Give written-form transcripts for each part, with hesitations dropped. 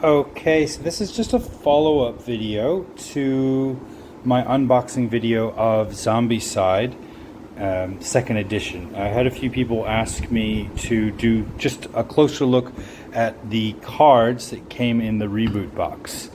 Okay, so this is just a follow-up video to my unboxing video of Zombicide, second edition. I had a few people ask me to do just a closer look at the cards that came in the reboot box.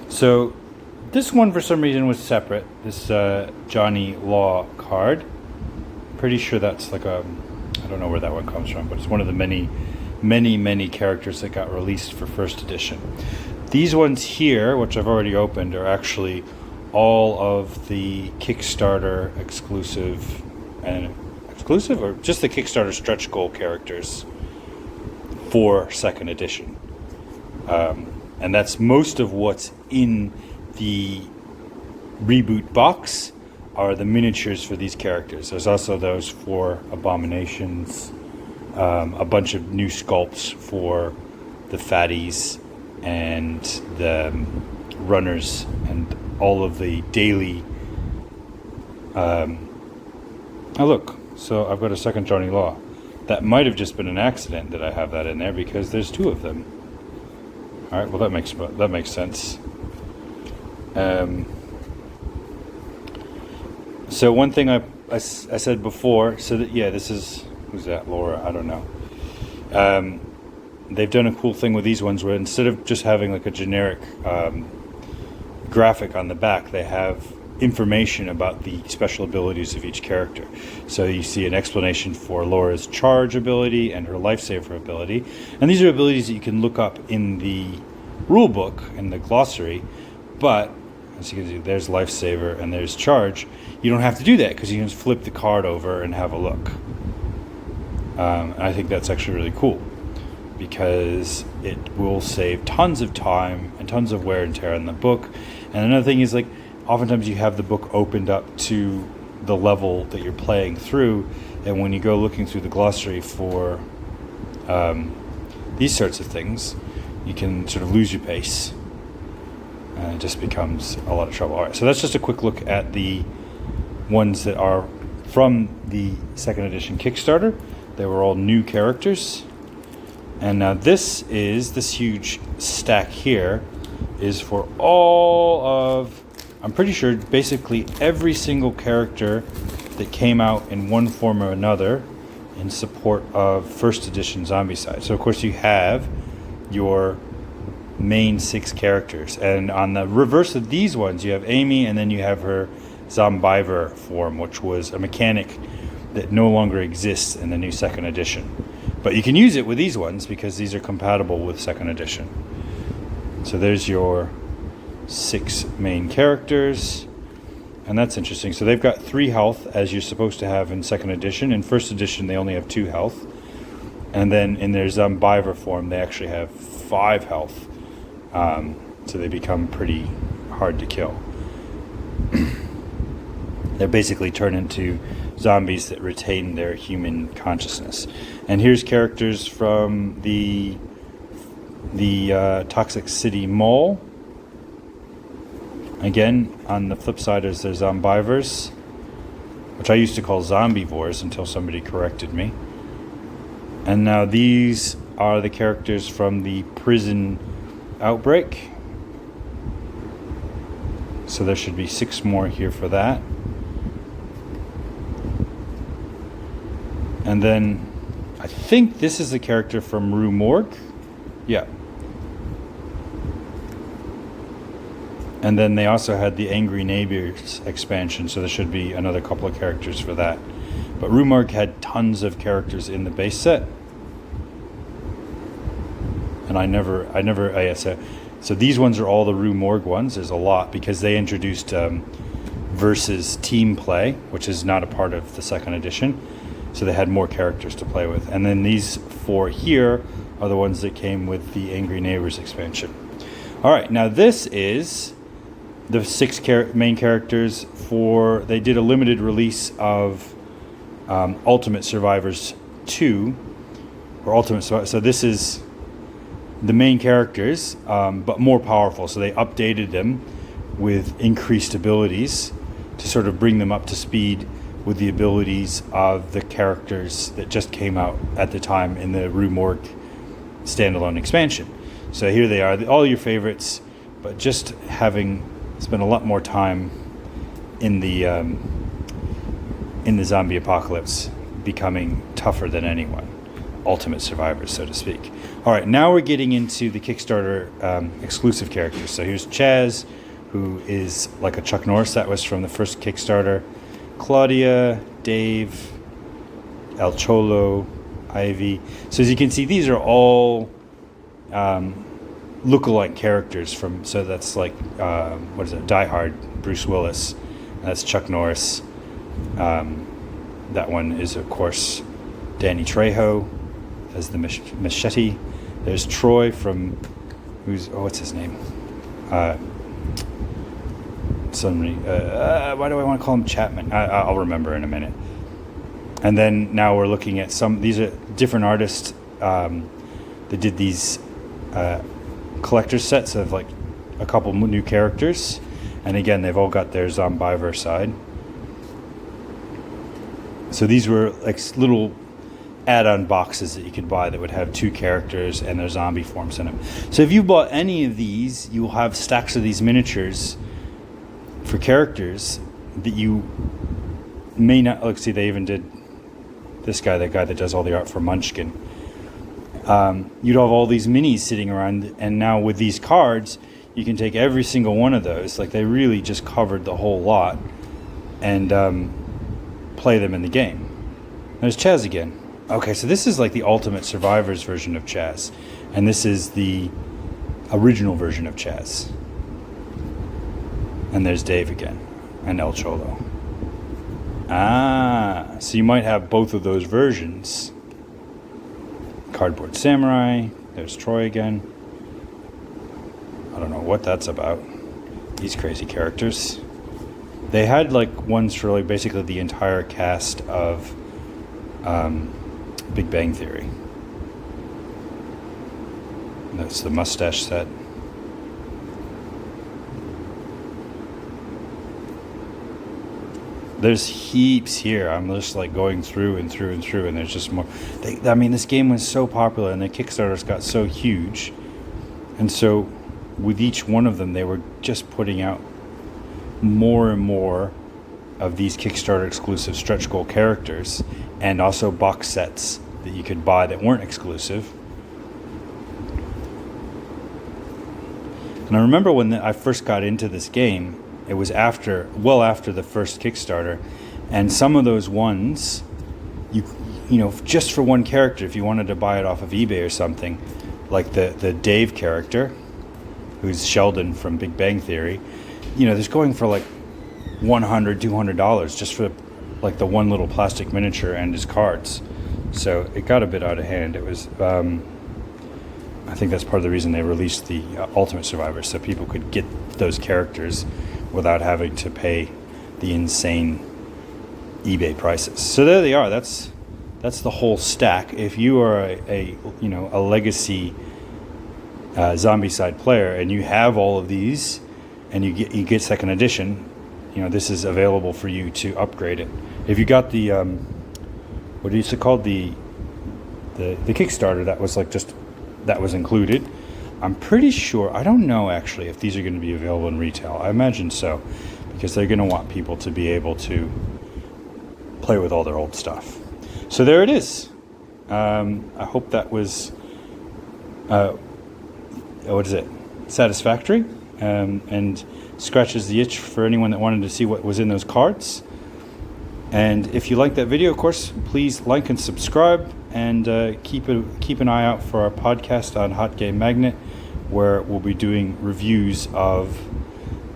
So this one for some reason was separate, this Johnny Law card. Pretty sure that's like a, I don't know where that one comes from, but it's one of the many characters that got released for first edition. These ones here, which I've already opened, are actually all of the Kickstarter exclusive or just the Kickstarter stretch goal characters for second edition. And that's most of what's in the reboot box are the miniatures for these characters. There's also those for Abominations, a bunch of new sculpts for the fatties and the runners and all of the daily oh look, so I've got a second Johnny Law. That might have just been an accident that I have that in there because there's two of them. Alright, well that makes sense. So one thing I said before, so that this is, who's that, Laura? I don't know. They've done a cool thing with these ones where instead of just having like a generic graphic on the back, they have information about the special abilities of each character. So you see an explanation for Laura's charge ability and her lifesaver ability. And these are abilities that you can look up in the rule book and the glossary, but as you can see, there's lifesaver and there's charge. You don't have to do that because you can just flip the card over and have a look. And I think that's actually really cool because it will save tons of time and tons of wear and tear on the book. And another thing is, like, oftentimes you have the book opened up to the level that you're playing through, and when you go looking through the glossary for these sorts of things, you can sort of lose your pace. And it just becomes a lot of trouble. All right, so that's just a quick look at the ones that are from the second edition Kickstarter. They were all new characters. And now this huge stack here is for all of, I'm pretty sure, basically every single character that came out in one form or another in support of first edition Zombicide. So of course you have your main 6 characters, and on the reverse of these ones you have Amy, and then you have her Zombivor form, which was a mechanic that no longer exists in the new second edition. But you can use it with these ones because these are compatible with second edition. So there's your 6 main characters, and that's interesting. So they've got 3 health, as you're supposed to have in second edition. In first edition they only have 2 health, and then in their Zombivor form they actually have 5 health. So they become pretty hard to kill. They basically turn into zombies that retain their human consciousness. And here's characters from the Toxic City Mall. Again, on the flip side is their Zombivors, which I used to call Zombivores until somebody corrected me. And now these are the characters from the prison outbreak. So there should be 6 more here for that. And then I think this is the character from Rue Morgue. Yeah. And then they also had the Angry Neighbors expansion, so there should be another couple of characters for that. But Rue Morgue had tons of characters in the base set. And so these ones are all the Rue Morgue ones. There's a lot because they introduced versus team play, which is not a part of the second edition. So they had more characters to play with. And then these 4 here are the ones that came with the Angry Neighbors expansion. All right, now this is the 6 main characters for, they did a limited release of Ultimate Survivors 2, or Ultimate Survivors. So this is the main characters, but more powerful. So they updated them with increased abilities to sort of bring them up to speed with the abilities of the characters that just came out at the time in the Rue Morgue standalone expansion. So here they are, all your favorites, but just having spent a lot more time in the zombie apocalypse, becoming tougher than anyone. Ultimate survivors, so to speak. All right, now we're getting into the Kickstarter exclusive characters. So here's Chaz, who is like a Chuck Norris. That was from the first Kickstarter. Claudia, Dave, El Cholo, Ivy. So as you can see, these are all lookalike characters from. So that's like what is it? Die Hard, Bruce Willis. That's Chuck Norris. That one is, of course, Danny Trejo as the machete. There's Troy from what's his name? Why do I want to call him Chapman? I'll remember in a minute. And then now we're looking at these are different artists that did these collector sets of like a couple new characters. And again, they've all got their Zombivor side. So these were like little add-on boxes that you could buy that would have two characters and their zombie forms in them. So if you bought any of these, you will have stacks of these miniatures for characters that you may not. Look, see, they even did this guy, that guy that does all the art for Munchkin. You'd have all these minis sitting around, and now with these cards, you can take every single one of those. Like, they really just covered the whole lot and play them in the game. There's Chaz again. Okay, so this is like the Ultimate Survivors version of Chaz, and this is the original version of Chaz. And there's Dave again, and El Cholo. So you might have both of those versions. Cardboard Samurai. There's Troy again. I don't know what that's about. These crazy characters. They had like ones for like basically the entire cast of Big Bang Theory. That's the mustache set. There's heaps here. I'm just like going through and through and through, and there's just more. This game was so popular, and the Kickstarters got so huge, and so with each one of them, they were just putting out more and more of these Kickstarter exclusive stretch goal characters, and also box sets that you could buy that weren't exclusive. And I remember when I first got into this game, it was well after the first Kickstarter, and some of those ones, you know, just for one character, if you wanted to buy it off of eBay or something, like the Dave character, who's Sheldon from Big Bang Theory, you know, there's going for like $100, $200 just for like the one little plastic miniature and his cards. So it got a bit out of hand. It was, I think that's part of the reason they released the Ultimate Survivors, so people could get those characters without having to pay the insane eBay prices. So there they are. That's the whole stack. If you are a legacy Zombicide player and you have all of these and you get second edition, you know, this is available for you to upgrade it. If you got the what is it called, the Kickstarter, that was like just that was included. I'm pretty sure, I don't know actually if these are going to be available in retail. I imagine so, because they're going to want people to be able to play with all their old stuff. So there it is. I hope that was satisfactory, and scratches the itch for anyone that wanted to see what was in those cards. And if you like that video, of course, please like and subscribe, and keep an eye out for our podcast on Hot Game Magnet, where we'll be doing reviews of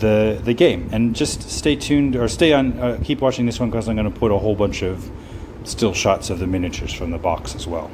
the game. And just stay tuned, or stay on, keep watching this one, because I'm going to put a whole bunch of still shots of the miniatures from the box as well.